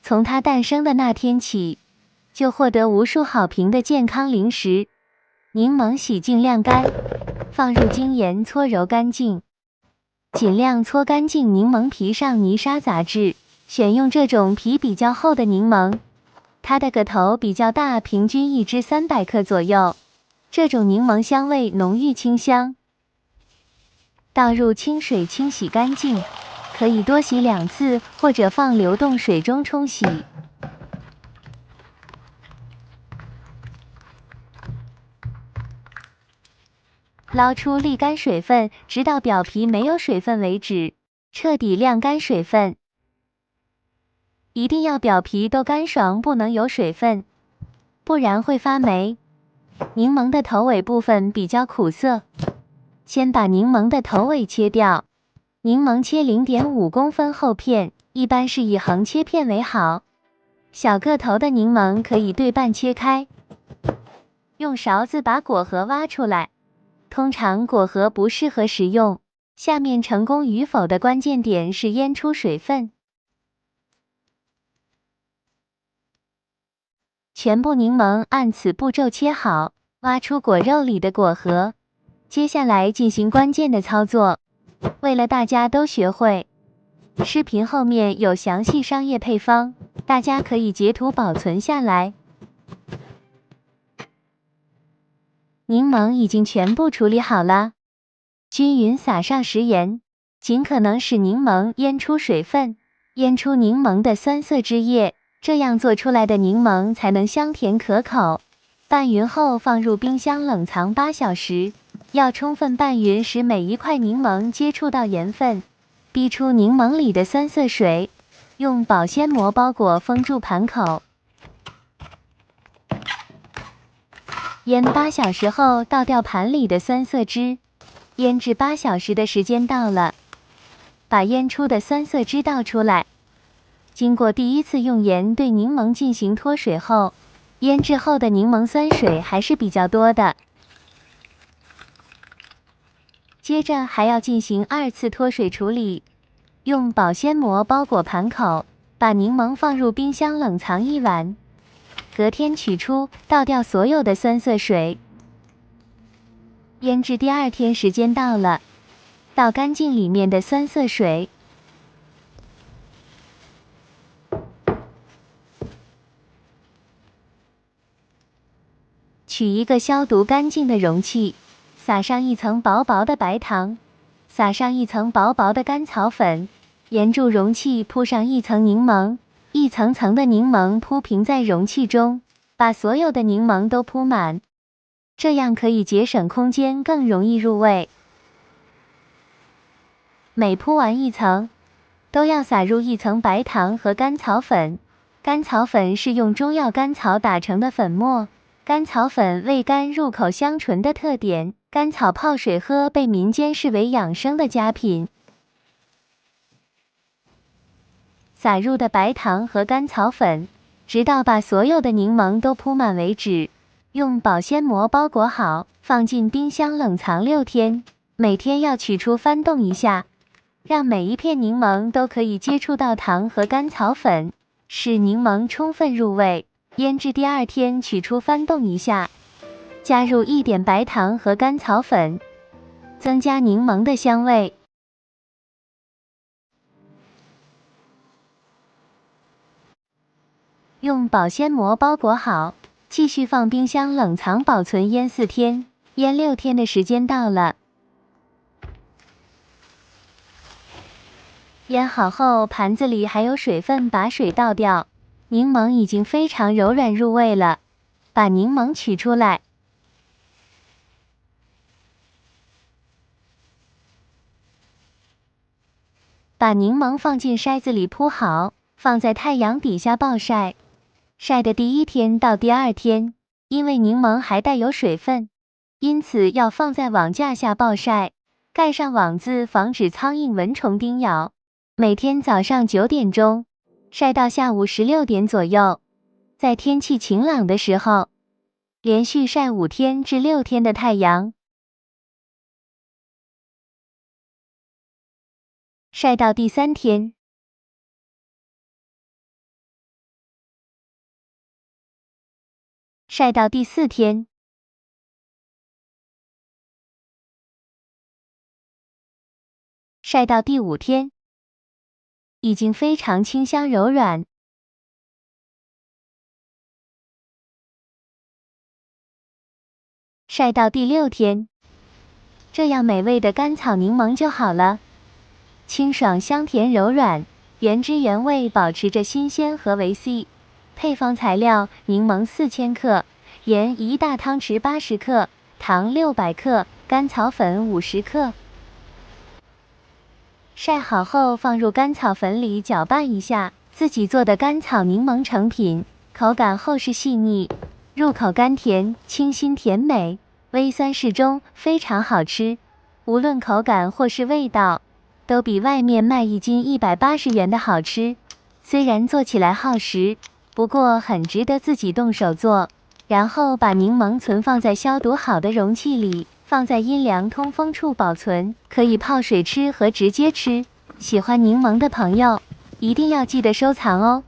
从它诞生的那天起，就获得无数好评的健康零食。柠檬洗净晾干，放入精盐搓揉干净，尽量搓干净柠檬皮上泥沙杂质，选用这种皮比较厚的柠檬，它的个头比较大，平均1支300克左右。这种柠檬香味浓郁清香。倒入清水清洗干净，可以多洗2次，或者放流动水中冲洗。捞出沥干水分，直到表皮没有水分为止，彻底晾干水分。一定要表皮都干爽，不能有水分，不然会发霉。柠檬的头尾部分比较苦涩，先把柠檬的头尾切掉。柠檬切0.5公分厚片，一般是以横切片为好。小个头的柠檬可以对半切开，用勺子把果核挖出来。通常果核不适合食用。下面成功与否的关键点是腌出水分。全部柠檬按此步骤切好，挖出果肉里的果核。接下来进行关键的操作。为了大家都学会，视频后面有详细商业配方，大家可以截图保存下来。柠檬已经全部处理好了，均匀撒上食盐，尽可能使柠檬腌出水分，腌出柠檬的酸涩汁液，这样做出来的柠檬才能香甜可口。拌匀后放入冰箱冷藏8小时，要充分拌匀，使每一块柠檬接触到盐分，逼出柠檬里的酸涩水。用保鲜膜包裹封住盘口。腌8小时后倒掉盘里的酸涩汁，腌制8小时的时间到了，把腌出的酸涩汁倒出来。经过第一次用盐对柠檬进行脱水后，腌制后的柠檬酸水还是比较多的。接着还要进行2次脱水处理，用保鲜膜包裹盘口，把柠檬放入冰箱冷藏1晚。隔天取出，倒掉所有的酸涩水。腌制第2天时间到了，倒干净里面的酸涩水。取一个消毒干净的容器，撒上1层薄薄的白糖，撒上1层薄薄的甘草粉，沿住容器铺上1层柠檬，一层层的柠檬铺平在容器中，把所有的柠檬都铺满，这样可以节省空间，更容易入味。每铺完1层，都要撒入1层白糖和甘草粉。甘草粉是用中药甘草打成的粉末，甘草粉味甘入口香醇的特点，甘草泡水喝被民间视为养生的佳品。撒入的白糖和甘草粉，直到把所有的柠檬都铺满为止，用保鲜膜包裹好，放进冰箱冷藏6天。每天要取出翻动一下，让每一片柠檬都可以接触到糖和甘草粉，使柠檬充分入味。腌制第2天取出翻动一下，加入1点白糖和甘草粉，增加柠檬的香味。用保鲜膜包裹好，继续放冰箱冷藏保存腌4天。腌6天的时间到了。腌好后，盘子里还有水分，把水倒掉。柠檬已经非常柔软入味了，把柠檬取出来。把柠檬放进筛子里铺好，放在太阳底下暴晒。晒的第1天到第2天，因为柠檬还带有水分，因此要放在网架下暴晒，盖上网子，防止苍蝇蚊虫叮咬。每天早上9点钟，晒到下午16点左右。在天气晴朗的时候，连续晒5天至6天的太阳，晒到第3天，晒到第4天，晒到第5天，已经非常清香柔软。晒到第6天，这样美味的甘草柠檬就好了，清爽香甜柔软，原汁原味，保持着新鲜和维 C。配方材料：柠檬4000克，盐1大汤匙80克，糖600克，甘草粉50克。晒好后放入甘草粉里搅拌一下，自己做的甘草柠檬成品，口感厚实细腻，入口甘甜，清新甜美，微酸适中，非常好吃。无论口感或是味道，都比外面卖1斤180元的好吃。虽然做起来耗时，不过很值得自己动手做。然后把柠檬存放在消毒好的容器里，放在阴凉通风处保存，可以泡水吃和直接吃。喜欢柠檬的朋友，一定要记得收藏哦。